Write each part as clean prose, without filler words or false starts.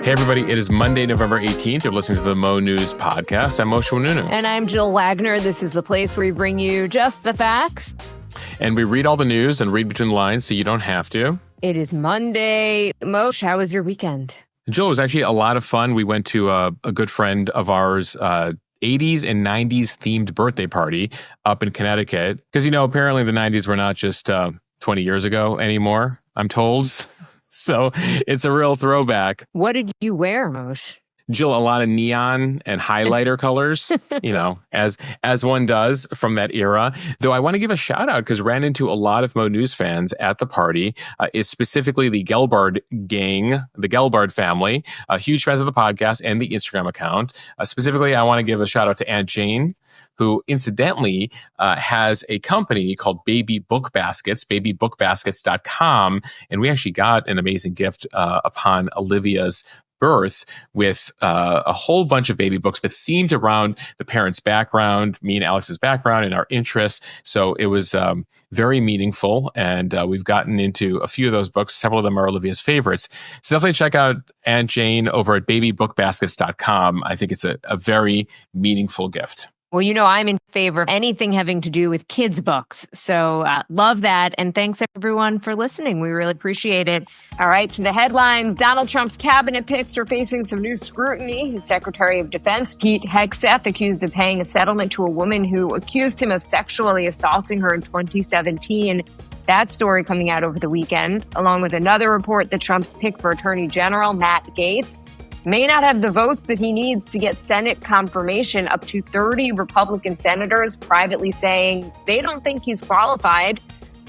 Hey, everybody. It is Monday, November 18th. You're listening to the Mo News Podcast. I'm Moshe Nunu. And I'm Jill Wagner. This is the place where we bring you just the facts. And we read all the news and read between the lines so you don't have to. It is Monday. Moshe, how was your weekend? Jill, it was actually a lot of fun. We went to a good friend of ours, 80s and 90s themed birthday party up in Connecticut. Because, apparently the 90s were not just 20 years ago anymore, I'm told. So it's a real throwback. What did you wear, Moshe? Jill, a lot of neon and highlighter colors, as one does from that era. Though I want to give a shout out because ran into a lot of Mo News fans at the party, is specifically the Gelbard gang, the Gelbard family, huge fans of the podcast and the Instagram account. Specifically, I want to give a shout out to Aunt Jane, who incidentally has a company called Baby Book Baskets, babybookbaskets.com. And we actually got an amazing gift upon Olivia's birth with a whole bunch of baby books, but themed around the parents' background, me and Alex's background and our interests. So it was very meaningful. And we've gotten into a few of those books. Several of them are Olivia's favorites. So definitely check out Aunt Jane over at babybookbaskets.com. I think it's a very meaningful gift. Well, I'm in favor of anything having to do with kids' books. So love that. And thanks, everyone, for listening. We really appreciate it. All right, to the headlines. Donald Trump's cabinet picks are facing some new scrutiny. His Secretary of Defense, Pete Hegseth, accused of paying a settlement to a woman who accused him of sexually assaulting her in 2017. That story coming out over the weekend, along with another report that Trump's pick for Attorney General, Matt Gaetz, may not have the votes that he needs to get Senate confirmation. Up to 30 Republican senators privately saying they don't think he's qualified.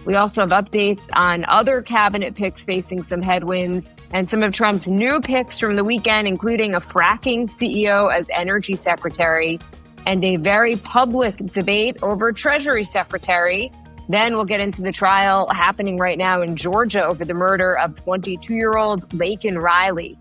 We also have updates on other cabinet picks facing some headwinds and some of Trump's new picks from the weekend, including a fracking CEO as energy secretary and a very public debate over Treasury secretary. Then we'll get into the trial happening right now in Georgia over the murder of 22-year-old Laken Riley.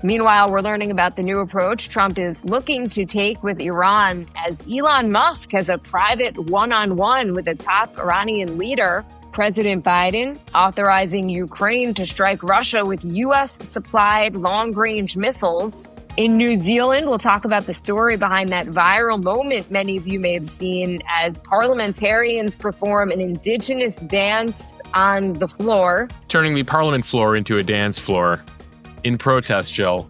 Meanwhile, we're learning about the new approach Trump is looking to take with Iran as Elon Musk has a private one-on-one with a top Iranian leader. President Biden authorizing Ukraine to strike Russia with U.S.-supplied long-range missiles. In New Zealand, we'll talk about the story behind that viral moment many of you may have seen as parliamentarians perform an indigenous dance on the floor. Turning the parliament floor into a dance floor. In protest, Jill.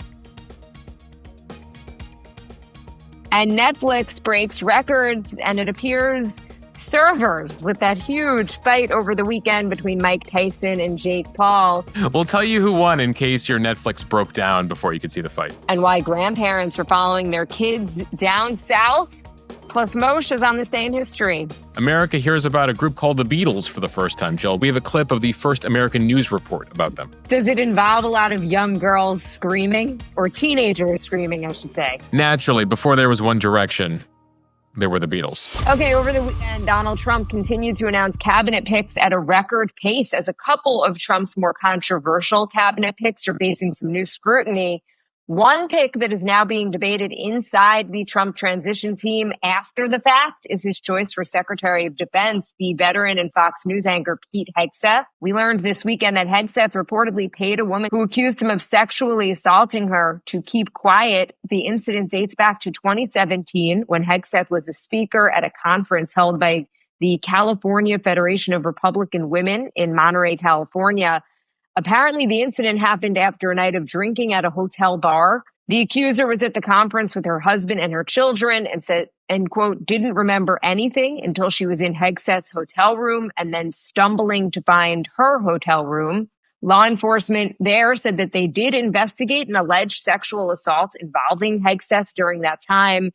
And Netflix breaks records, and it appears servers with that huge fight over the weekend between Mike Tyson and Jake Paul. We'll tell you who won in case your Netflix broke down before you could see the fight. And why grandparents are following their kids down south. Plus, Moshe is on this day in history. America hears about a group called the Beatles for the first time, Jill. We have a clip of the first American news report about them. Does it involve a lot of young girls screaming? Or teenagers screaming, I should say. Naturally, before there was One Direction, there were the Beatles. Okay, over the weekend, Donald Trump continued to announce cabinet picks at a record pace as a couple of Trump's more controversial cabinet picks are facing some new scrutiny. One pick that is now being debated inside the Trump transition team after the fact is his choice for Secretary of Defense, the veteran and Fox News anchor Pete Hegseth. We learned this weekend that Hegseth reportedly paid a woman who accused him of sexually assaulting her to keep quiet. The incident dates back to 2017 when Hegseth was a speaker at a conference held by the California Federation of Republican Women in Monterey, California. Apparently, the incident happened after a night of drinking at a hotel bar. The accuser was at the conference with her husband and her children and said, and quote, didn't remember anything until she was in Hegseth's hotel room and then stumbling to find her hotel room. Law enforcement there said that they did investigate an alleged sexual assault involving Hegseth during that time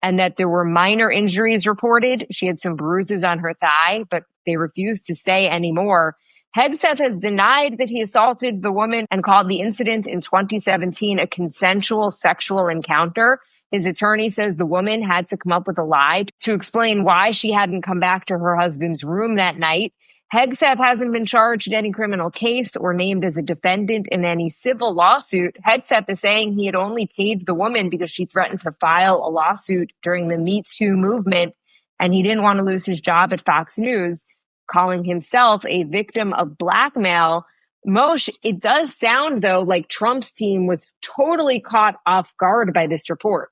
and that there were minor injuries reported. She had some bruises on her thigh, but they refused to say any more. Hegseth has denied that he assaulted the woman and called the incident in 2017 a consensual sexual encounter. His attorney says the woman had to come up with a lie to explain why she hadn't come back to her husband's room that night. Hegseth hasn't been charged in any criminal case or named as a defendant in any civil lawsuit. Hegseth is saying he had only paid the woman because she threatened to file a lawsuit during the Me Too movement, and he didn't want to lose his job at Fox News, calling himself a victim of blackmail. Moshe, it does sound, though, like Trump's team was totally caught off guard by this report.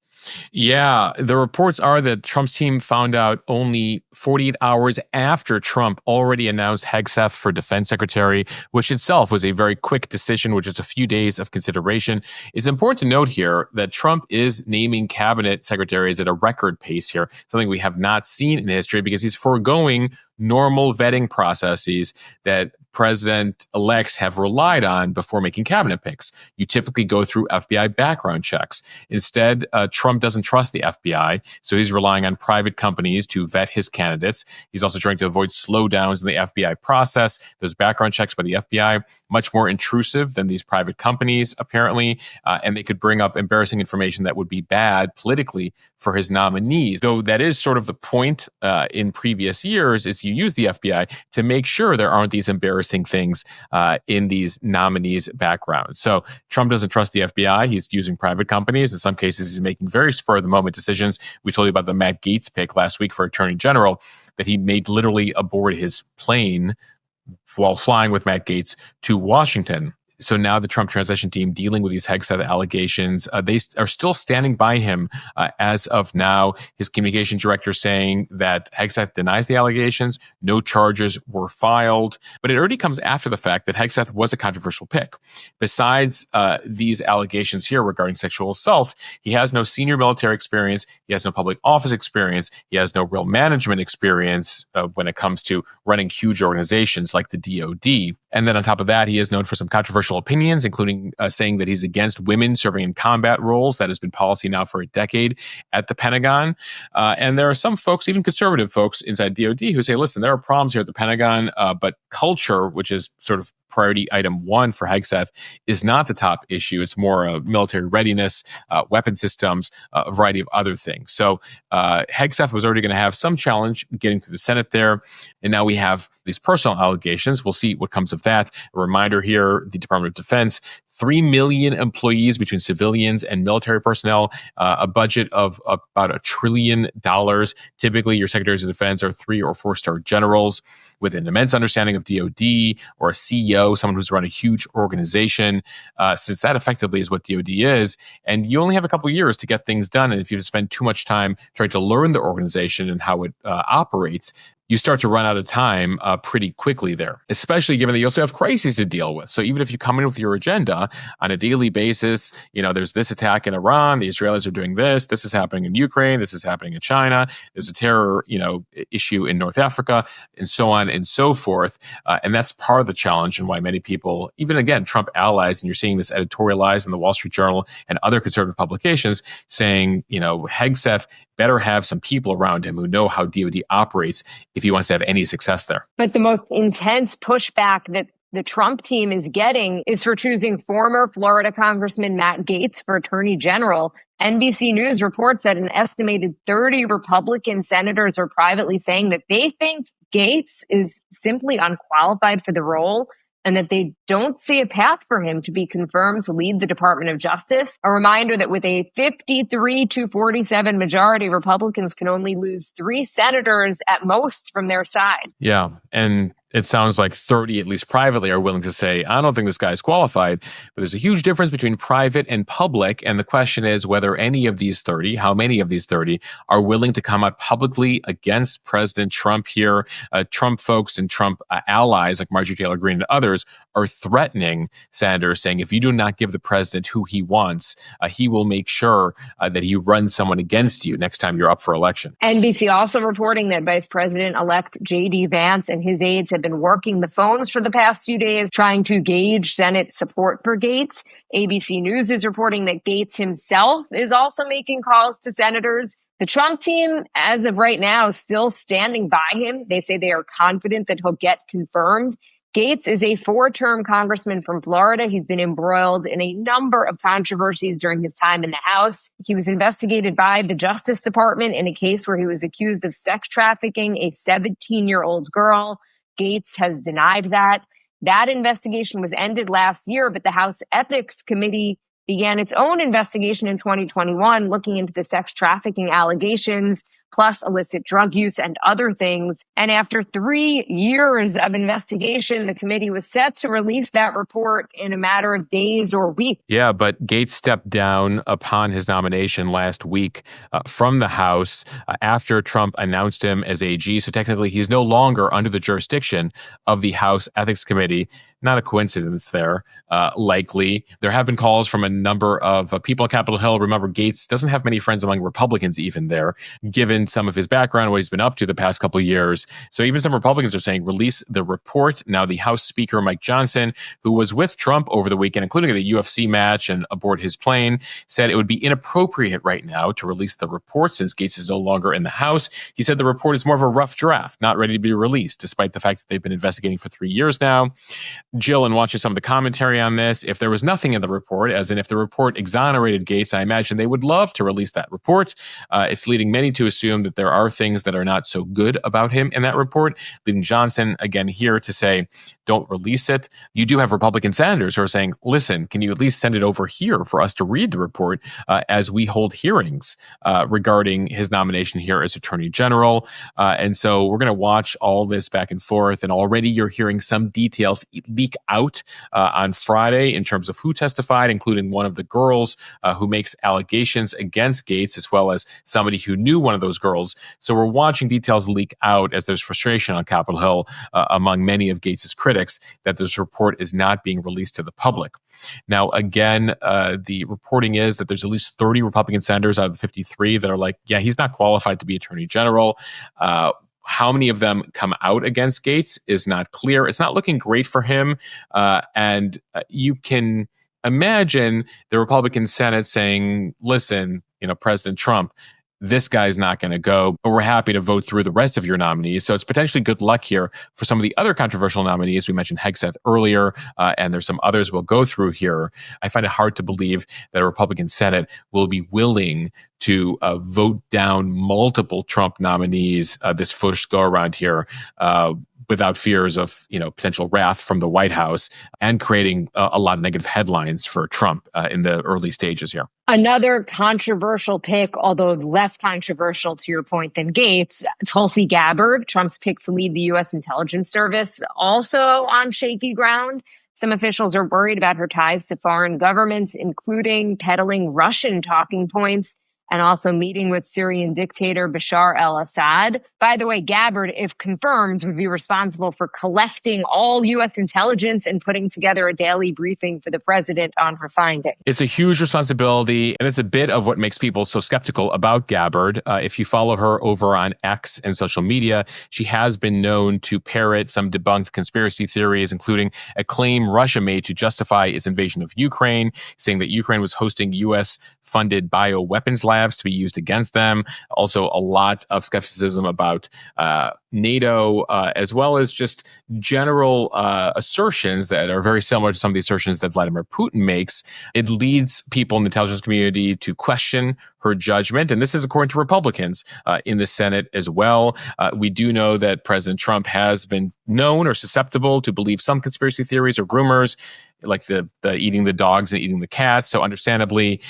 Yeah, the reports are that Trump's team found out only 48 hours after Trump already announced Hegseth for defense secretary, which itself was a very quick decision with just a few days of consideration. It's important to note here that Trump is naming cabinet secretaries at a record pace here, something we have not seen in history because he's foregoing normal vetting processes that president-elects have relied on before making cabinet picks. You typically go through FBI background checks. Instead, Trump doesn't trust the FBI, so he's relying on private companies to vet his candidates. He's also trying to avoid slowdowns in the FBI process. Those background checks by the FBI, much more intrusive than these private companies, apparently, and they could bring up embarrassing information that would be bad politically for his nominees. Though that is sort of the point in previous years is you use the FBI to make sure there aren't these embarrassing things in these nominees' backgrounds. So Trump doesn't trust the FBI. He's using private companies. In some cases, he's making very spur-of-the-moment decisions. We told you about the Matt Gaetz pick last week for Attorney General that he made literally aboard his plane while flying with Matt Gaetz to Washington. So now the Trump transition team dealing with these Hegseth allegations, they are still standing by him as of now. His communication director saying that Hegseth denies the allegations, no charges were filed, but it already comes after the fact that Hegseth was a controversial pick. Besides these allegations here regarding sexual assault, he has no senior military experience, he has no public office experience, he has no real management experience when it comes to running huge organizations like the DoD. And then on top of that, he is known for some controversial opinions, including saying that he's against women serving in combat roles. That has been policy now for a decade at the Pentagon. And there are some folks, even conservative folks inside DoD, who say, listen, there are problems here at the Pentagon, but culture, which is sort of priority item one for Hegseth, is not the top issue. It's more military readiness, weapon systems, a variety of other things. So Hegseth was already going to have some challenge getting through the Senate there. And now we have these personal allegations. We'll see what comes of that. A reminder here, the Department of Defense, 3 million employees between civilians and military personnel, a budget of about $1 trillion. Typically, your secretaries of defense are 3- or 4-star generals with an immense understanding of DoD, or a CEO, someone who's run a huge organization, since that effectively is what DoD is. And you only have a couple of years to get things done. And if you spend too much time trying to learn the organization and how it operates, you start to run out of time pretty quickly there, especially given that you also have crises to deal with. So even if you come in with your agenda on a daily basis, there's this attack in Iran, the Israelis are doing this is happening in Ukraine, this is happening in China, there's a terror, issue in North Africa, and so on and so forth. And that's part of the challenge and why many people, even again, Trump allies, and you're seeing this editorialized in the Wall Street Journal and other conservative publications saying, Hegseth better have some people around him who know how DoD operates if he wants to have any success there. But the most intense pushback that the Trump team is getting is for choosing former Florida Congressman Matt Gaetz for Attorney General. NBC News reports that an estimated 30 Republican senators are privately saying that they think Gaetz is simply unqualified for the role and that they don't see a path for him to be confirmed to lead the Department of Justice. A reminder that with a 53-47 majority, Republicans can only lose 3 senators at most from their side. Yeah, and it sounds like 30, at least privately, are willing to say, I don't think this guy's qualified. But there's a huge difference between private and public. And the question is whether any of these 30, how many of these 30, are willing to come out publicly against President Trump here. Trump folks and Trump allies like Marjorie Taylor Greene and others are threatening senators, saying if you do not give the president who he wants, he will make sure that he runs someone against you next time you're up for election. NBC also reporting that Vice President-elect J.D. Vance and his aides have been working the phones for the past few days, trying to gauge Senate support for Gaetz. ABC News is reporting that Gaetz himself is also making calls to senators. The Trump team, as of right now, is still standing by him. They say they are confident that he'll get confirmed. Gaetz is a 4-term congressman from Florida. He's been embroiled in a number of controversies during his time in the House. He was investigated by the Justice Department in a case where he was accused of sex trafficking a 17-year-old girl. Gaetz has denied that. That investigation was ended last year, but the House Ethics Committee began its own investigation in 2021 looking into the sex trafficking allegations. plus illicit drug use and other things. And after 3 years of investigation, the committee was set to release that report in a matter of days or weeks. Yeah, but Gaetz stepped down upon his nomination last week from the House after Trump announced him as AG. So technically, he's no longer under the jurisdiction of the House Ethics Committee. Not a coincidence there, likely. There have been calls from a number of people on Capitol Hill. Remember, Gaetz doesn't have many friends among Republicans even there, given some of his background, what he's been up to the past couple of years. So even some Republicans are saying, release the report. Now, the House Speaker, Mike Johnson, who was with Trump over the weekend, including at a UFC match and aboard his plane, said it would be inappropriate right now to release the report since Gaetz is no longer in the House. He said the report is more of a rough draft, not ready to be released, despite the fact that they've been investigating for 3 years now. Jill, and watching some of the commentary on this, if there was nothing in the report, as in if the report exonerated Gaetz, I imagine they would love to release that report. It's leading many to assume that there are things that are not so good about him in that report, leading Johnson, again, here to say, don't release it. You do have Republican senators who are saying, listen, can you at least send it over here for us to read the report as we hold hearings regarding his nomination here as Attorney General. And so we're going to watch all this back and forth. And already you're hearing some details leak out on Friday in terms of who testified, including one of the girls who makes allegations against Gaetz, as well as somebody who knew one of those girls. So we're watching details leak out as there's frustration on Capitol Hill among many of Gaetz's critics that this report is not being released to the public. Now, again, the reporting is that there's at least 30 Republican senators out of the 53 that are like, yeah, he's not qualified to be Attorney General. How many of them come out against Gaetz is not clear. It's not looking great for him. And you can imagine the Republican Senate saying, listen, President Trump, this guy's not going to go, but we're happy to vote through the rest of your nominees. So it's potentially good luck here for some of the other controversial nominees. We mentioned Hegseth earlier, and there's some others we'll go through here. I find it hard to believe that a Republican Senate will be willing to vote down multiple Trump nominees this first go around here without fears of potential wrath from the White House and creating a lot of negative headlines for Trump in the early stages here. Another controversial pick, although less controversial to your point than Gaetz, Tulsi Gabbard, Trump's pick to lead the U.S. intelligence service, also on shaky ground. Some officials are worried about her ties to foreign governments, including peddling Russian talking points and also meeting with Syrian dictator Bashar al-Assad. By the way, Gabbard, if confirmed, would be responsible for collecting all U.S. intelligence and putting together a daily briefing for the president on her findings. It's a huge responsibility, and it's a bit of what makes people so skeptical about Gabbard. If you follow her over on X and social media, she has been known to parrot some debunked conspiracy theories, including a claim Russia made to justify its invasion of Ukraine, saying that Ukraine was hosting U.S.-funded bioweapons labs to be used against them. Also, a lot of skepticism about NATO, as well as just general assertions that are very similar to some of the assertions that Vladimir Putin makes. It leads people in the intelligence community to question her judgment. And this is according to Republicans in the Senate as well. We do know that President Trump has been known or susceptible to believe some conspiracy theories or rumors, like the eating the dogs and eating the cats. So understandably,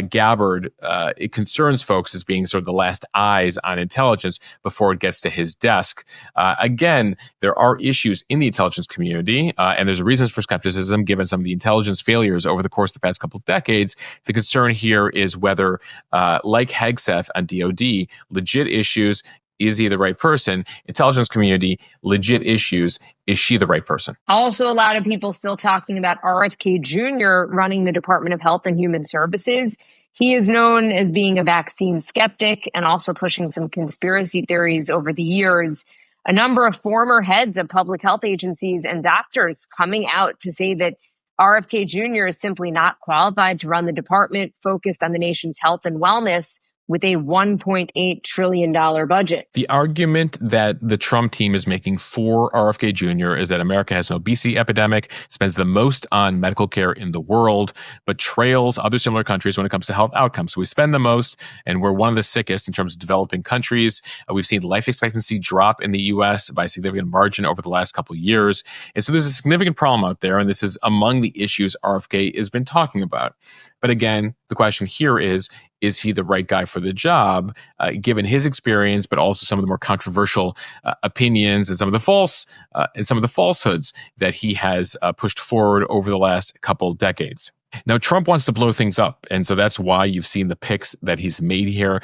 Gabbard, it concerns folks as being sort of the last eyes on intelligence before it gets to his desk. Again, there are issues in the intelligence community, and there's reasons for skepticism given some of the intelligence failures over the course of the past couple of decades. The concern here is whether, like Hegseth on DOD, legit issues, is he the right person? Intelligence community, legit issues, is she the right person? Also, a lot of people still talking about RFK Jr. running the Department of Health and Human Services. He is known as being a vaccine skeptic and also pushing some conspiracy theories over the years. A number of former heads of public health agencies and doctors coming out to say that RFK Jr. is simply not qualified to run the department focused on the nation's health and wellness with a $1.8 trillion budget. The argument that the Trump team is making for RFK Jr. is that America has an obesity epidemic, spends the most on medical care in the world, but trails other similar countries when it comes to health outcomes. So we spend the most, and we're one of the sickest in terms of developing countries. We've seen life expectancy drop in the U.S. by a significant margin over the last couple of years. And so there's a significant problem out there, and this is among the issues RFK has been talking about. But again, the question here is is he the right guy for the job, given his experience, but also some of the more controversial opinions and some of the falsehoods that he has pushed forward over the last couple decades. Now, Trump wants to blow things up, and so that's why you've seen the picks that he's made here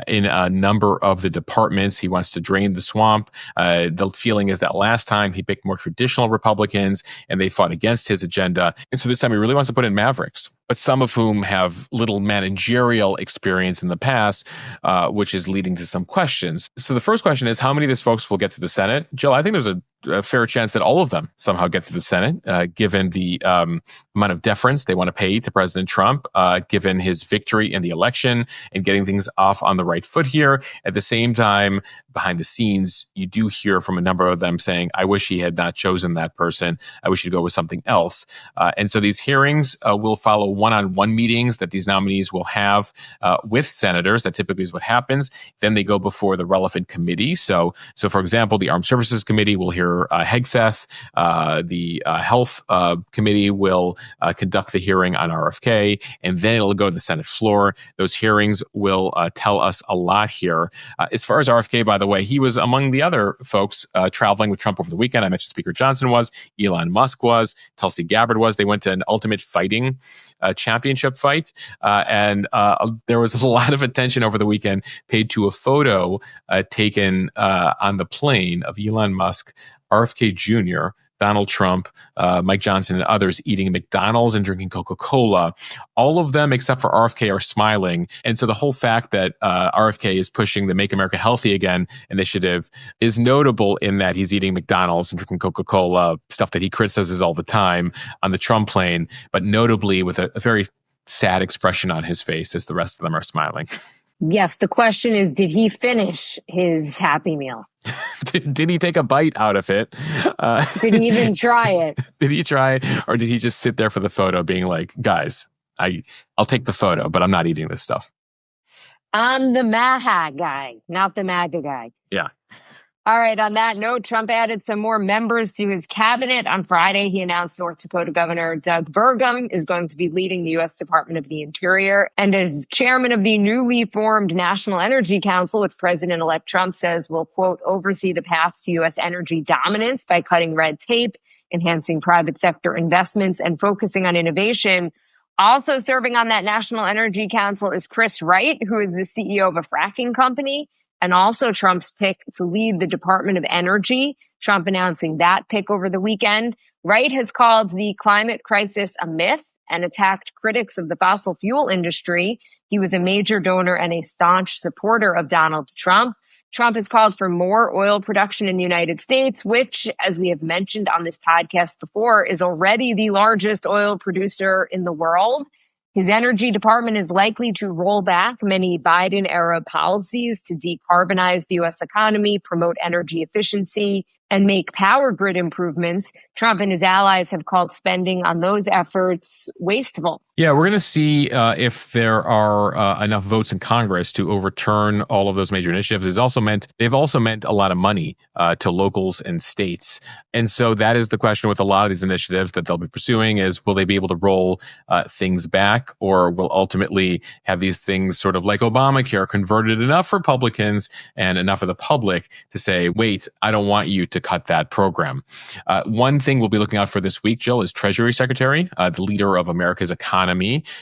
in a number of the departments. He wants to drain the swamp. The feeling is that last time he picked more traditional Republicans, and they fought against his agenda. And so this time he really wants to put in mavericks, but some of whom have little managerial experience in the past, which is leading to some questions. So the first question is, how many of these folks will get to the Senate? Jill, I think there's a fair chance that all of them somehow get to the Senate, given the amount of deference they want to pay to President Trump, given his victory in the election and getting things off on the right foot here. At the same time, behind the scenes, you do hear from a number of them saying, I wish he had not chosen that person. I wish he'd go with something else. And so these hearings will follow one-on-one meetings that these nominees will have with senators. That typically is what happens. Then they go before the relevant committee. So for example, the Armed Services Committee will hear Hegseth. The Health Committee will conduct the hearing on RFK, and then it'll go to the Senate floor. Those hearings will tell us a lot here. As far as RFK, by the way, he was among the other folks traveling with Trump over the weekend. I mentioned Speaker Johnson was, Elon Musk was, Tulsi Gabbard was. They went to an Ultimate Fighting championship fight, and there was a lot of attention over the weekend paid to a photo taken on the plane of Elon Musk, RFK Jr., Donald Trump, Mike Johnson, and others eating McDonald's and drinking Coca-Cola. All of them, except for RFK, are smiling. And so the whole fact that RFK is pushing the Make America Healthy Again initiative is notable in that he's eating McDonald's and drinking Coca-Cola, stuff that he criticizes all the time on the Trump plane, but notably with a very sad expression on his face as the rest of them are smiling. Yes, the question is, did he finish his Happy Meal? Did he take a bite out of it? Did he even try it? Did he try it? Or did he just sit there for the photo being like, guys, I'll take the photo, but I'm not eating this stuff. I'm the MAHA guy, not the MAGA guy. Yeah. All right. On that note, Trump added some more members to his cabinet. On Friday, he announced North Dakota Governor Doug Burgum is going to be leading the U.S. Department of the Interior. And as chairman of the newly formed National Energy Council, which President-elect Trump says will, quote, oversee the path to U.S. energy dominance by cutting red tape, enhancing private sector investments, and focusing on innovation. Also serving on that National Energy Council is Chris Wright, who is the CEO of a fracking company, and also Trump's pick to lead the Department of Energy. Trump announcing that pick over the weekend. Wright has called the climate crisis a myth and attacked critics of the fossil fuel industry. He was a major donor and a staunch supporter of Donald Trump. Trump has called for more oil production in the United States, which, as we have mentioned on this podcast before, is already the largest oil producer in the world. His energy department is likely to roll back many Biden-era policies to decarbonize the U.S. economy, promote energy efficiency, and make power grid improvements. Trump and his allies have called spending on those efforts wasteful. Yeah, we're going to see if there are enough votes in Congress to overturn all of those major initiatives. They've also meant a lot of money to locals and states. And so that is the question with a lot of these initiatives that they'll be pursuing is, will they be able to roll things back, or will ultimately have these things sort of like Obamacare converted enough Republicans and enough of the public to say, wait, I don't want you to cut that program. One thing we'll be looking out for this week, Jill, is Treasury Secretary, the leader of America's economy.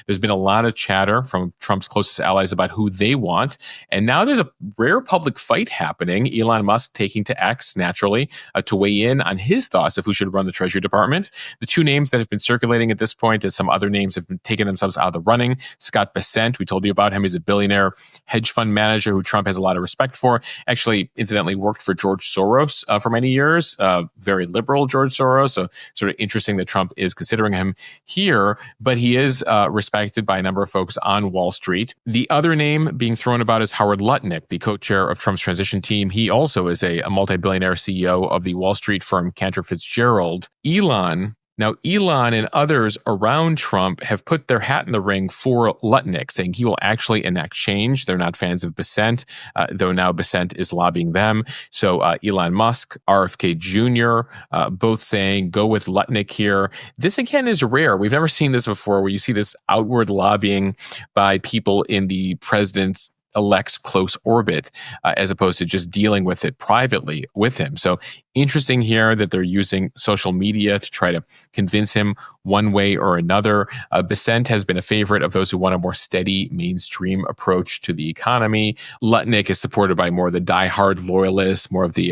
There's been a lot of chatter from Trump's closest allies about who they want. And now there's a rare public fight happening. Elon Musk taking to X, naturally, to weigh in on his thoughts of who should run the Treasury Department. The two names that have been circulating at this point, as some other names have been taking themselves out of the running. Scott Bessent, we told you about him. He's a billionaire hedge fund manager who Trump has a lot of respect for. Actually, incidentally, worked for George Soros for many years. Very liberal George Soros. So sort of interesting that Trump is considering him here. But he is respected by a number of folks on Wall Street. The other name being thrown about is Howard Lutnick, the co-chair of Trump's transition team. He also is a multi-billionaire CEO of the Wall Street firm Cantor Fitzgerald. Elon Now, Elon and others around Trump have put their hat in the ring for Lutnick, saying he will actually enact change. They're not fans of Besant, though now Besant is lobbying them. So Elon Musk, RFK Jr., both saying, go with Lutnick here. This, again, is rare. We've never seen this before, where you see this outward lobbying by people in the president's elect's close orbit, as opposed to just dealing with it privately with him. So interesting here that they're using social media to try to convince him one way or another. Besant has been a favorite of those who want a more steady mainstream approach to the economy. Lutnick is supported by more of the diehard loyalists, more of the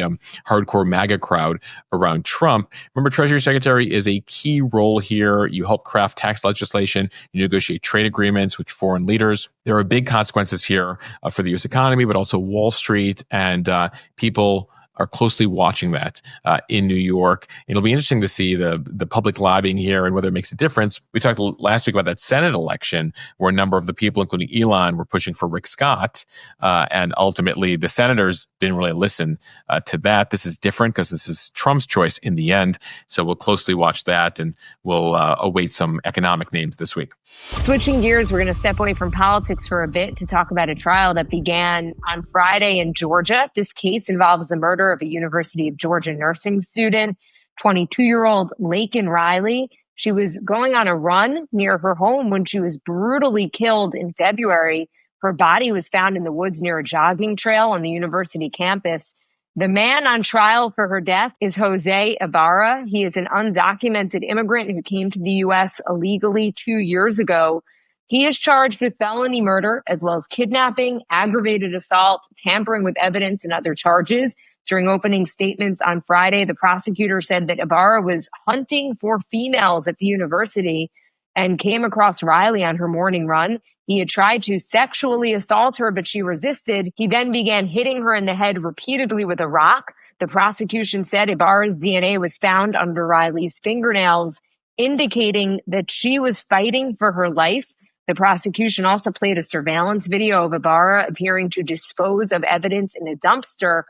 hardcore MAGA crowd around Trump. Remember, Treasury Secretary is a key role here. You help craft tax legislation, you negotiate trade agreements with foreign leaders. There are big consequences here for the U.S. economy, but also Wall Street, and people are closely watching that in New York. It'll be interesting to see the public lobbying here and whether it makes a difference. We talked last week about that Senate election where a number of the people, including Elon, were pushing for Rick Scott. And ultimately, the senators didn't really listen to that. This is different because this is Trump's choice in the end. So we'll closely watch that, and we'll await some economic names this week. Switching gears, we're going to step away from politics for a bit to talk about a trial that began on Friday in Georgia. This case involves the murder of a University of Georgia nursing student, 22-year-old Laken Riley. She was going on a run near her home when she was brutally killed in February. Her body was found in the woods near a jogging trail on the university campus. The man on trial for her death is Jose Ibarra. He is an undocumented immigrant who came to the U.S. illegally 2 years ago. He is charged with felony murder, as well as kidnapping, aggravated assault, tampering with evidence, and other charges. During opening statements on Friday, the prosecutor said that Ibarra was hunting for females at the university and came across Riley on her morning run. He had tried to sexually assault her, but she resisted. He then began hitting her in the head repeatedly with a rock. The prosecution said Ibarra's DNA was found under Riley's fingernails, indicating that she was fighting for her life. The prosecution also played a surveillance video of Ibarra appearing to dispose of evidence in a dumpster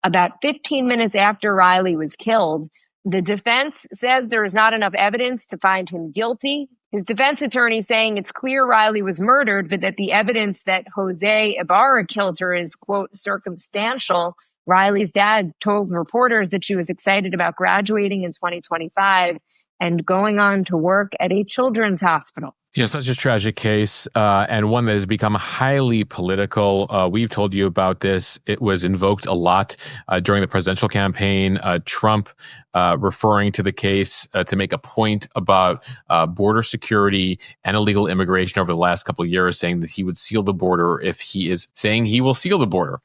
about 15 minutes after Riley was killed. The defense says there is not enough evidence to find him guilty. His defense attorney saying it's clear Riley was murdered, but that the evidence that Jose Ibarra killed her is, quote, circumstantial. Riley's dad told reporters that she was excited about graduating in 2025 and going on to work at a children's hospital. Yeah, such a tragic case, and one that has become highly political. We've told you about this. It was invoked a lot during the presidential campaign. Trump referring to the case to make a point about border security and illegal immigration over the last couple of years, saying that he would seal the border if he is saying he will seal the border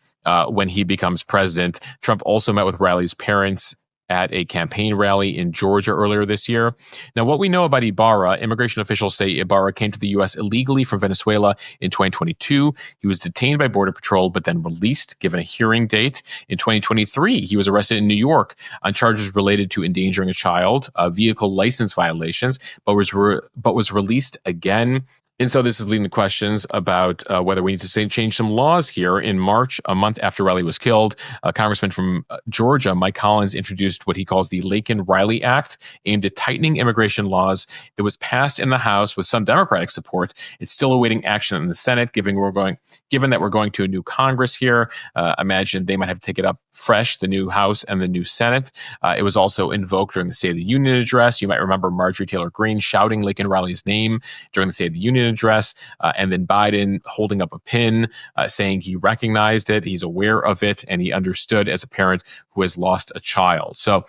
when he becomes president. Trump also met with Riley's parents at a campaign rally in Georgia earlier this year. Now, what we know about Ibarra, immigration officials say Ibarra came to the U.S. illegally from Venezuela in 2022. He was detained by Border Patrol, but then released, given a hearing date. In 2023, he was arrested in New York on charges related to endangering a child, vehicle license violations, but was released again. And so this is leading to questions about whether we need to change some laws here. In March, a month after Riley was killed, a congressman from Georgia, Mike Collins, introduced what he calls the Laken-Riley Act, aimed at tightening immigration laws. It was passed in the House with some Democratic support. It's still awaiting action in the Senate, given that we're going to a new Congress here. Imagine they might have to take it up fresh, the new House and the new Senate. It was also invoked during the State of the Union address. You might remember Marjorie Taylor Greene shouting Laken-Riley's name during the State of the Union address, and then Biden holding up a pin saying he recognized it, he's aware of it, and he understood as a parent who has lost a child. So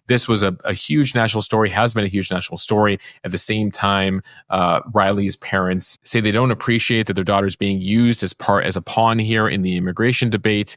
this was a huge national story, has been a huge national story. At the same time, Riley's parents say they don't appreciate that their daughter is being used as a pawn here in the immigration debate.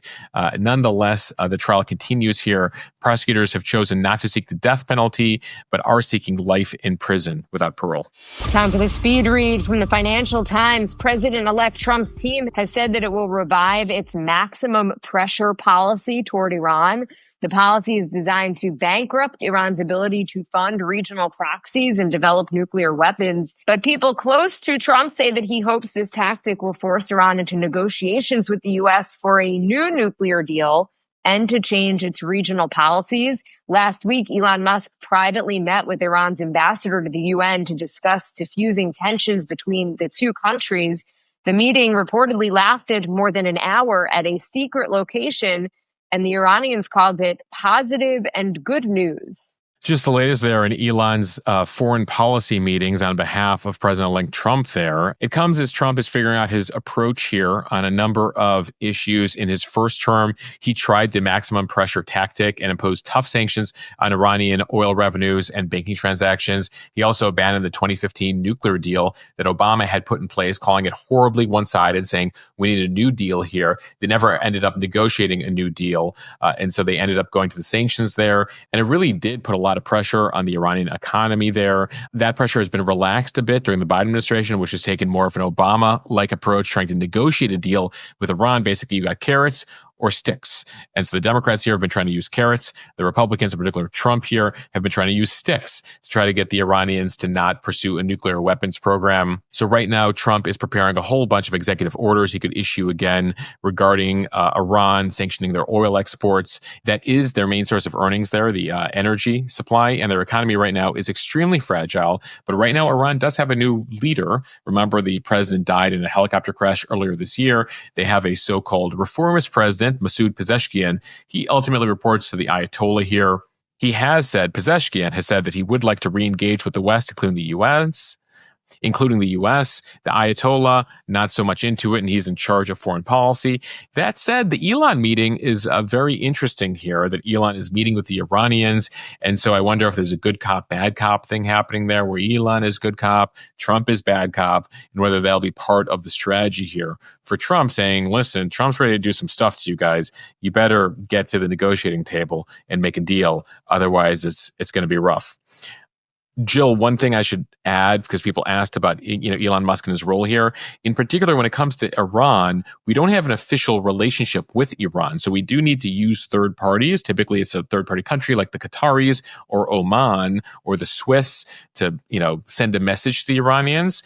Nonetheless, the trial continues here. Prosecutors have chosen not to seek the death penalty, but are seeking life in prison without parole. Time for the speed read from the Financial Times. President-elect Trump's team has said that it will revive its maximum pressure policy toward Iran. The policy is designed to bankrupt Iran's ability to fund regional proxies and develop nuclear weapons. But people close to Trump say that he hopes this tactic will force Iran into negotiations with the U.S. for a new nuclear deal and to change its regional policies. Last week, Elon Musk privately met with Iran's ambassador to the UN to discuss diffusing tensions between the two countries. The meeting reportedly lasted more than an hour at a secret location, and the Iranians called it positive and good news. Just the latest there in Elon's foreign policy meetings on behalf of President-elect Trump there. It comes as Trump is figuring out his approach here on a number of issues. In his first term, he tried the maximum pressure tactic and imposed tough sanctions on Iranian oil revenues and banking transactions. He also abandoned the 2015 nuclear deal that Obama had put in place, calling it horribly one-sided, saying, we need a new deal here. They never ended up negotiating a new deal. And so they ended up going to the sanctions there. And it really did put a lot of pressure on the Iranian economy there. That pressure has been relaxed a bit during the Biden administration, which has taken more of an Obama-like approach, trying to negotiate a deal with Iran. Basically, you got carrots or sticks. And so the Democrats here have been trying to use carrots. The Republicans, in particular Trump here, have been trying to use sticks to try to get the Iranians to not pursue a nuclear weapons program. So right now, Trump is preparing a whole bunch of executive orders he could issue again regarding Iran sanctioning their oil exports. That is their main source of earnings there, the energy supply, and their economy right now is extremely fragile. But right now, Iran does have a new leader. Remember, the president died in a helicopter crash earlier this year. They have a so-called reformist president, Masoud Pezeshkian. He ultimately reports to the Ayatollah here. Pezeshkian has said that he would like to re-engage with the West, including the U.S. The Ayatollah, not so much into it, and he's in charge of foreign policy. That said, the Elon meeting is very interesting here, that Elon is meeting with the Iranians, and so I wonder if there's a good cop, bad cop thing happening there, where Elon is good cop, Trump is bad cop, and whether that'll be part of the strategy here for Trump, saying, listen, Trump's ready to do some stuff to you guys. You better get to the negotiating table and make a deal. Otherwise, it's going to be rough. Jill, one thing I should add, because people asked about Elon Musk and his role here, in particular when it comes to Iran, we don't have an official relationship with Iran. So we do need to use third parties. Typically, it's a third-party country like the Qataris or Oman or the Swiss to send a message to the Iranians.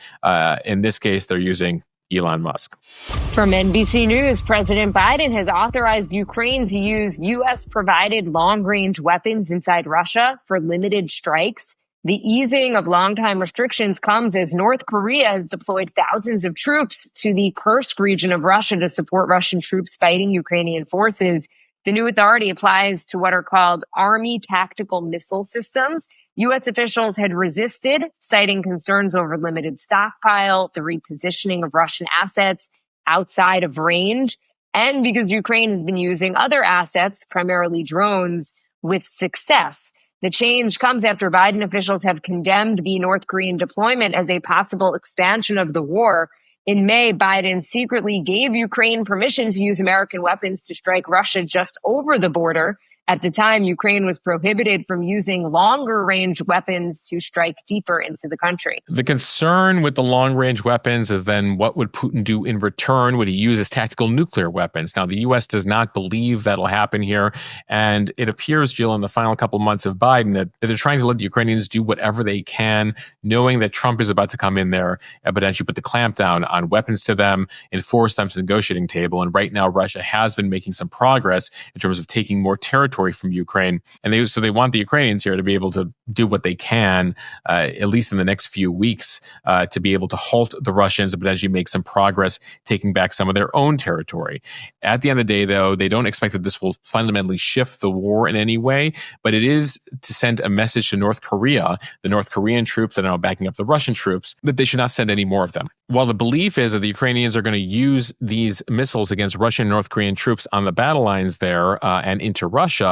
In this case, they're using Elon Musk. From NBC News, President Biden has authorized Ukraine to use U.S.-provided long-range weapons inside Russia for limited strikes. The easing of longtime restrictions comes as North Korea has deployed thousands of troops to the Kursk region of Russia to support Russian troops fighting Ukrainian forces. The new authority applies to what are called Army tactical missile systems. U.S. officials had resisted, citing concerns over limited stockpile, the repositioning of Russian assets outside of range, and because Ukraine has been using other assets, primarily drones, with success. The change comes after Biden officials have condemned the North Korean deployment as a possible expansion of the war. In May, Biden secretly gave Ukraine permission to use American weapons to strike Russia just over the border. At the time, Ukraine was prohibited from using longer-range weapons to strike deeper into the country. The concern with the long-range weapons is then what would Putin do in return? Would he use his tactical nuclear weapons? Now, the U.S. does not believe that'll happen here. And it appears, Jill, in the final couple months of Biden that they're trying to let the Ukrainians do whatever they can, knowing that Trump is about to come in there and potentially put the clamp down on weapons to them and force them to the negotiating table. And right now, Russia has been making some progress in terms of taking more territory from Ukraine. And they want the Ukrainians here to be able to do what they can, at least in the next few weeks, to be able to halt the Russians and potentially make some progress taking back some of their own territory. At the end of the day, though, they don't expect that this will fundamentally shift the war in any way, but it is to send a message to North Korea, the North Korean troops that are now backing up the Russian troops, that they should not send any more of them. While the belief is that the Ukrainians are going to use these missiles against Russian and North Korean troops on the battle lines there and into Russia,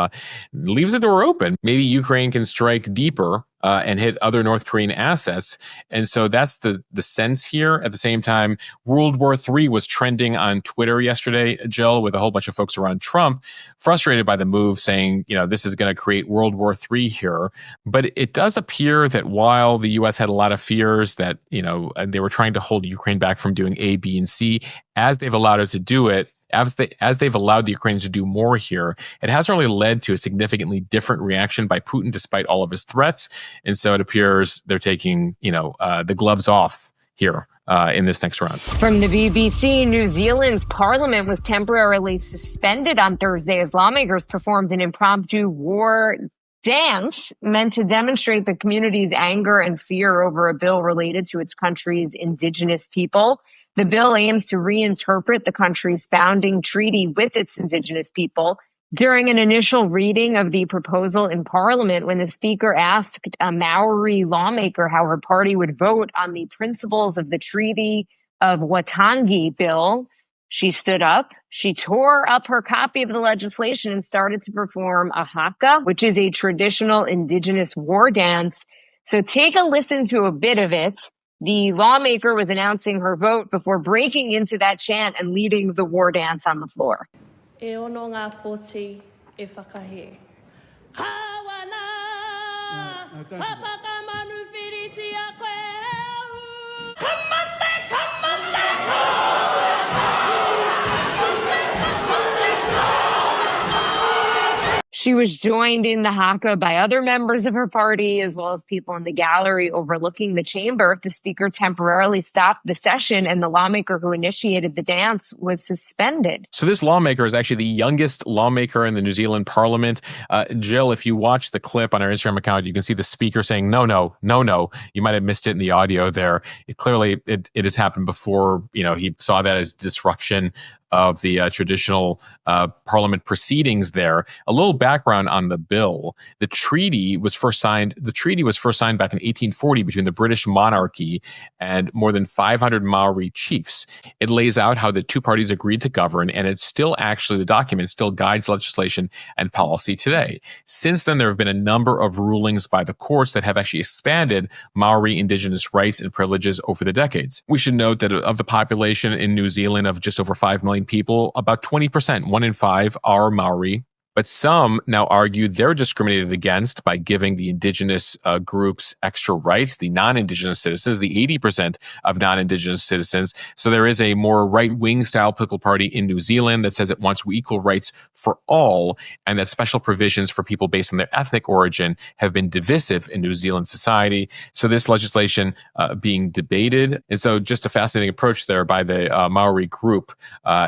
leaves the door open. Maybe Ukraine can strike deeper and hit other North Korean assets. And so that's the sense here. At the same time, World War III was trending on Twitter yesterday, Jill, with a whole bunch of folks around Trump, frustrated by the move, saying, this is going to create World War III here. But it does appear that while the U.S. had a lot of fears that, they were trying to hold Ukraine back from doing A, B, and C, as they've allowed it to do it, as they've allowed the Ukrainians to do more here, it hasn't really led to a significantly different reaction by Putin despite all of his threats. And so it appears they're taking, the gloves off here in this next round. From the BBC, New Zealand's parliament was temporarily suspended on Thursday as lawmakers performed an impromptu war dance meant to demonstrate the community's anger and fear over a bill related to its country's indigenous people. The bill aims to reinterpret the country's founding treaty with its indigenous people. During an initial reading of the proposal in Parliament, when the Speaker asked a Maori lawmaker how her party would vote on the principles of the Treaty of Waitangi bill, she stood up, she tore up her copy of the legislation and started to perform a haka, which is a traditional indigenous war dance. So take a listen to a bit of it. The lawmaker was announcing her vote before breaking into that chant and leading the war dance on the floor. E ono ngā pōti e whakahe. Kawana, whakakamanu whiriti a koe. Kamate, kamate, She was joined in the haka by other members of her party, as well as people in the gallery overlooking the chamber. The speaker temporarily stopped the session, and the lawmaker who initiated the dance was suspended. So this lawmaker is actually the youngest lawmaker in the New Zealand parliament. Jill, if you watch the clip on our Instagram account, you can see the speaker saying, no, no, no, no. You might have missed it in the audio there. It has happened before. He saw that as disruption of the traditional parliament proceedings there. A little background on the bill. The treaty was first signed back in 1840 between the British monarchy and more than 500 Maori chiefs. It lays out how the two parties agreed to govern, and the document still guides legislation and policy today. Since then, there have been a number of rulings by the courts that have actually expanded Maori indigenous rights and privileges over the decades. We should note that of the population in New Zealand of just over 5 million people, about 20%, 1 in 5, are Maori. But some now argue they're discriminated against by giving the indigenous groups extra rights, the non-indigenous citizens, the 80% of non-indigenous citizens. So there is a more right-wing style political party in New Zealand that says it wants equal rights for all, and that special provisions for people based on their ethnic origin have been divisive in New Zealand society. So this legislation being debated. And so just a fascinating approach there by the Maori group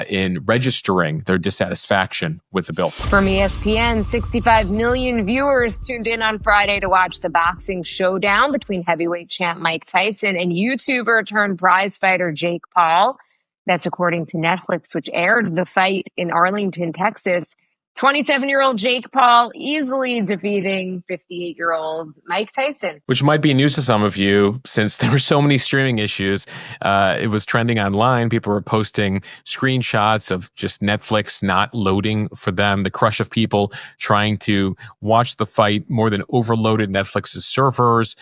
in registering their dissatisfaction with the bill. From ESPN, 65 million viewers tuned in on Friday to watch the boxing showdown between heavyweight champ Mike Tyson and YouTuber turned prize fighter Jake Paul. That's according to Netflix, which aired the fight in Arlington, Texas. 27-year-old Jake Paul easily defeating 58-year-old Mike Tyson. Which might be news to some of you since there were so many streaming issues. It was trending online. People were posting screenshots of just Netflix not loading for them, the crush of people trying to watch the fight more than overloaded Netflix's servers.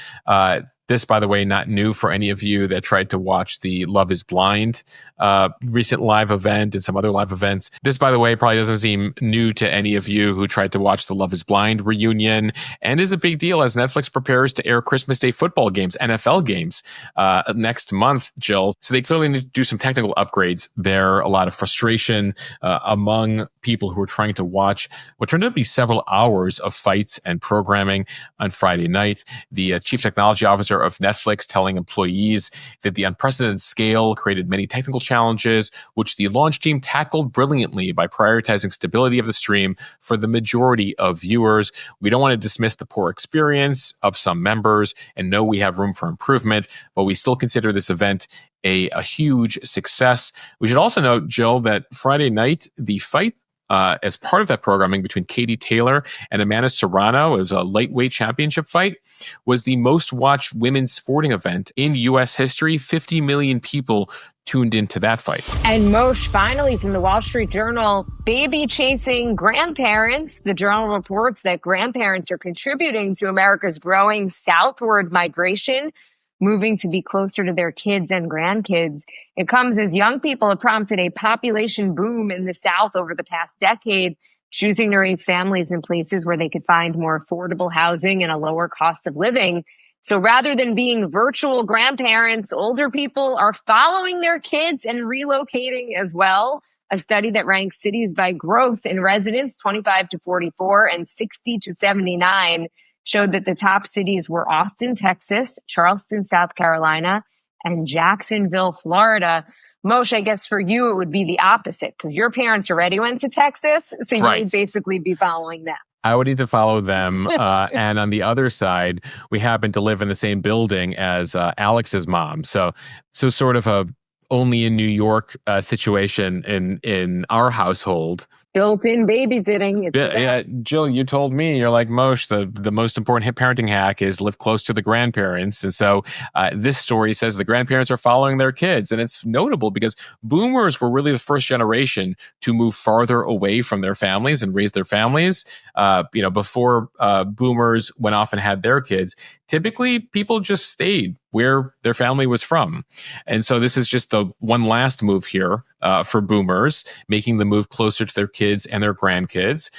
This, by the way, not new for any of you that tried to watch the Love is Blind recent live event and some other live events. This, by the way, probably doesn't seem new to any of you who tried to watch the Love is Blind reunion, and is a big deal as Netflix prepares to air Christmas Day football games, NFL games, next month, Jill. So they clearly need to do some technical upgrades there. A lot of frustration among people who are trying to watch what turned out to be several hours of fights and programming on Friday night. The chief technology officer of Netflix telling employees that the unprecedented scale created many technical challenges, which the launch team tackled brilliantly by prioritizing stability of the stream for the majority of viewers. We don't want to dismiss the poor experience of some members and know we have room for improvement, but we still consider this event a huge success. We should also note, Jill, that Friday night, the fight as part of that programming between Katie Taylor and Amanda Serrano, it was a lightweight championship fight, was the most watched women's sporting event in U.S. history. 50 million people tuned into that fight. And Moshe, finally, from the Wall Street Journal, baby chasing grandparents. The journal reports that grandparents are contributing to America's growing southward migration, moving to be closer to their kids and grandkids. It comes as young people have prompted a population boom in the South over the past decade, choosing to raise families in places where they could find more affordable housing and a lower cost of living. So rather than being virtual grandparents, older people are following their kids and relocating as well. A study that ranks cities by growth in residents, 25 to 44 and 60 to 79, showed that the top cities were Austin, Texas, Charleston, South Carolina, and Jacksonville, Florida. Moshe, I guess for you, it would be the opposite because your parents already went to Texas. So you Right. would basically be following them. I would need to follow them. And on the other side, we happen to live in the same building as Alex's mom. So sort of a only in New York situation in our household. Built-in babysitting. Yeah, Jill, you told me, you're like, Moshe, the most important parenting hack is live close to the grandparents. And so this story says the grandparents are following their kids. And it's notable because boomers were really the first generation to move farther away from their families and raise their families. Before boomers went off and had their kids, typically people just stayed where their family was from. And so this is just the one last move here for boomers, making the move closer to their kids and their grandkids.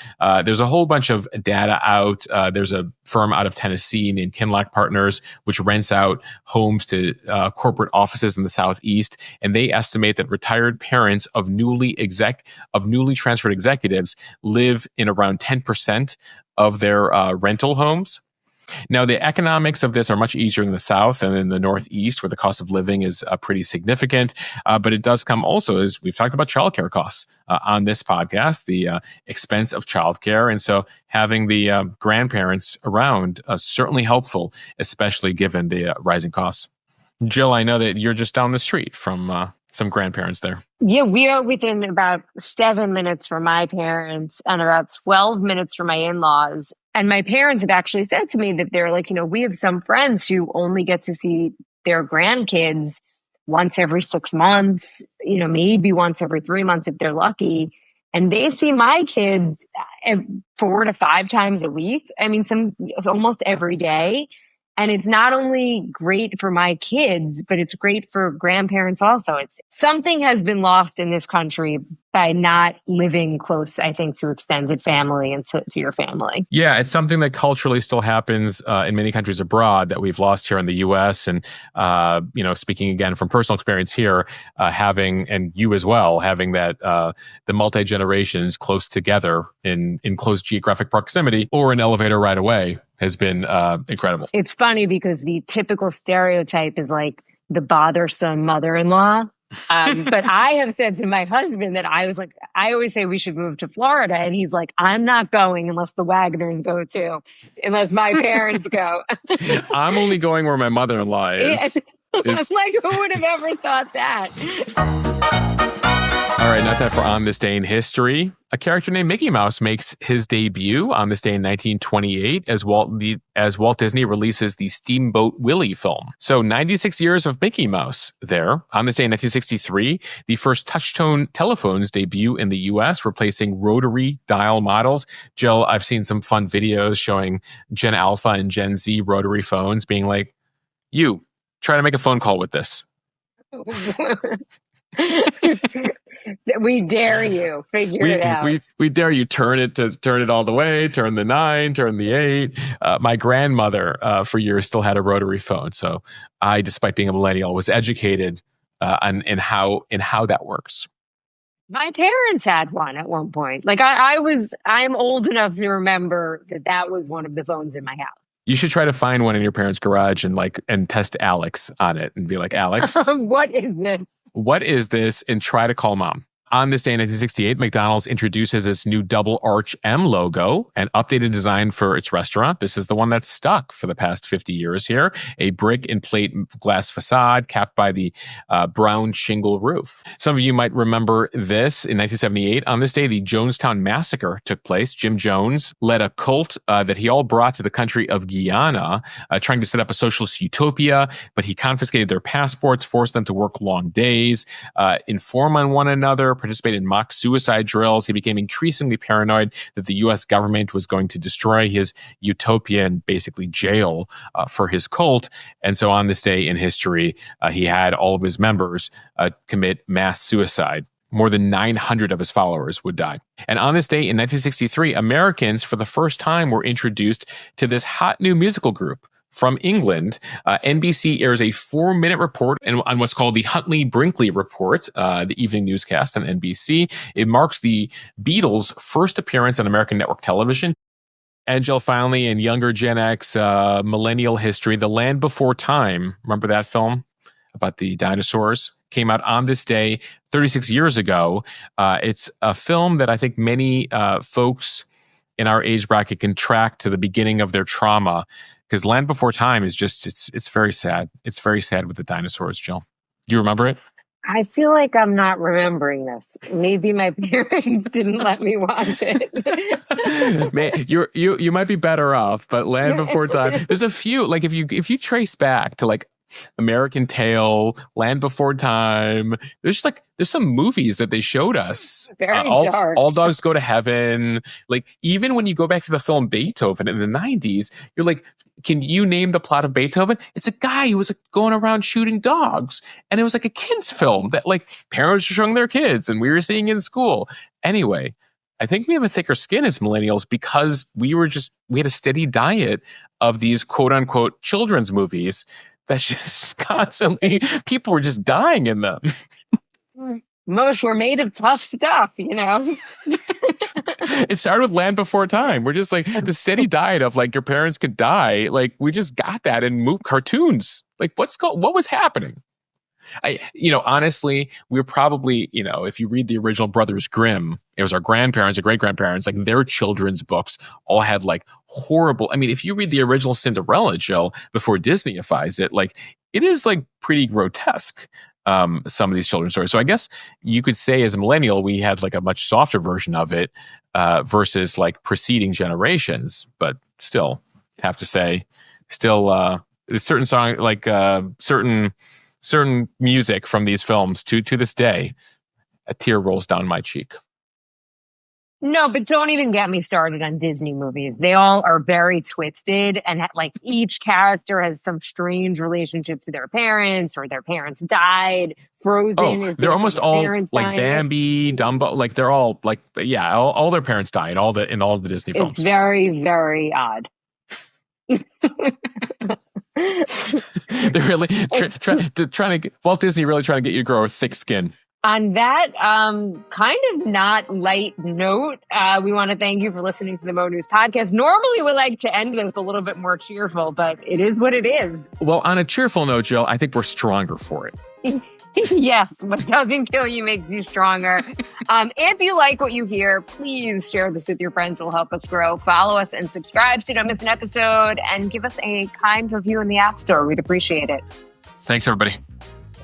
There's a whole bunch of data out. There's a firm out of Tennessee named Kinlock Partners, which rents out homes to corporate offices in the Southeast. And they estimate that retired parents of newly transferred executives live in around 10% of their rental homes. Now, the economics of this are much easier in the South and in the Northeast, where the cost of living is pretty significant. But it does come also, as we've talked about childcare costs on this podcast, the expense of childcare. And so having the grandparents around is certainly helpful, especially given the rising costs. Jill, I know that you're just down the street from some grandparents there. Yeah, we are within about 7 minutes from my parents and about 12 minutes from my in-laws. And my parents have actually said to me that they're like, we have some friends who only get to see their grandkids once every 6 months, maybe once every 3 months if they're lucky. And they see my kids 4 to 5 times a week. I mean, it's almost every day. And it's not only great for my kids, but it's great for grandparents also. Something has been lost in this country by not living close, I think, to extended family and to your family. Yeah, it's something that culturally still happens in many countries abroad that we've lost here in the U.S. And, speaking again from personal experience here, having, and you as well, having that the multi-generations close together in close geographic proximity or an elevator right away has been incredible. It's funny because the typical stereotype is like the bothersome mother-in-law. But I have said to my husband that I always say we should move to Florida. And he's like, I'm not going unless the Wagners go too, unless my parents go. I'm only going where my mother-in-law is. I'm like, who would have ever thought that? All right, now time for On This Day in History. A character named Mickey Mouse makes his debut on this day in 1928 as Walt Disney releases the Steamboat Willie film. So 96 years of Mickey Mouse there. On this day in 1963, the first touch-tone telephones debut in the U.S., replacing rotary dial models. Jill, I've seen some fun videos showing Gen Alpha and Gen Z rotary phones being like, you, try to make a phone call with this. We dare you. Figure it out. We dare you. Turn it all the way. Turn the 9. Turn the 8. My grandmother, for years, still had a rotary phone. So I, despite being a millennial, was educated in how that works. My parents had one at one point. Like I'm old enough to remember that was one of the phones in my house. You should try to find one in your parents' garage and test Alex on it and be like, Alex, what is this? What is this? And try to call mom. On this day in 1968, McDonald's introduces its new double arch M logo, an updated design for its restaurant. This is the one that's stuck for the past 50 years here. A brick and plate glass facade capped by the brown shingle roof. Some of you might remember this. In 1978, on this day, the Jonestown Massacre took place. Jim Jones led a cult that he all brought to the country of Guyana, trying to set up a socialist utopia, but he confiscated their passports, forced them to work long days, inform on one another, participate in mock suicide drills. He became increasingly paranoid that the U.S. government was going to destroy his utopia and basically jail for his cult. And so on this day in history, he had all of his members commit mass suicide. More than 900 of his followers would die. And on this day in 1963, Americans for the first time were introduced to this hot new musical group. From England, NBC airs a 4-minute report on what's called the Huntley-Brinkley Report, the evening newscast on NBC. It marks the Beatles' first appearance on American network television. And Jill, finally, in younger Gen X millennial history, The Land Before Time. Remember that film? about the dinosaurs. Came out on this day 36 years ago. It's a film that I think many folks in our age bracket can track to the beginning of their trauma, because Land Before Time is just, it's very sad. It's very sad with the dinosaurs, Jill. Do you remember it? I feel like I'm not remembering this. Maybe my parents didn't let me watch it. Man, you might be better off, but Land Before Time. There's a few, like if you trace back to like American Tail, Land Before Time. There's some movies that they showed us. Very dark. All Dogs Go to Heaven. Like even when you go back to the film Beethoven in the 90s, you're like, can you name the plot of Beethoven? It's a guy who was like going around shooting dogs, and it was like a kids film that like parents were showing their kids, and we were seeing in school. Anyway, I think we have a thicker skin as millennials because we had a steady diet of these quote unquote children's movies that's just constantly, people were just dying in them. Most were made of tough stuff, you know? It started with Land Before Time. We're just like the steady diet of like your parents could die. Like we just got that in cartoons. Like what was happening? Honestly, we're probably, if you read the original Brothers Grimm, it was our grandparents or great-grandparents, like their children's books all had like horrible, if you read the original Cinderella, Jill, before Disneyifies it, like it is like pretty grotesque, some of these children's stories. So I guess you could say as a millennial, we had like a much softer version of it versus like preceding generations, but still have to say, there's certain song, like certain music from these films to this day, a tear rolls down my cheek. No, but don't even get me started on Disney movies. They all are very twisted, and like each character has some strange relationship to their parents, or their parents died. Frozen. They're almost all like Bambi, Dumbo. Like they're all like, yeah, all their parents die in all the Disney films. It's very, very odd. They're really trying to get Walt Disney really trying to get you to grow a thick skin. On that kind of not light note, we want to thank you for listening to the Mo News podcast. Normally we like to end this a little bit more cheerful, but it is what it is. Well, on a cheerful note, Jill, I think we're stronger for it. Yes, what doesn't kill you makes you stronger. If you like what you hear, please share this with your friends. It will help us grow. Follow us and subscribe so you don't miss an episode, and give us a kind review in the App Store. We'd appreciate it. Thanks, everybody.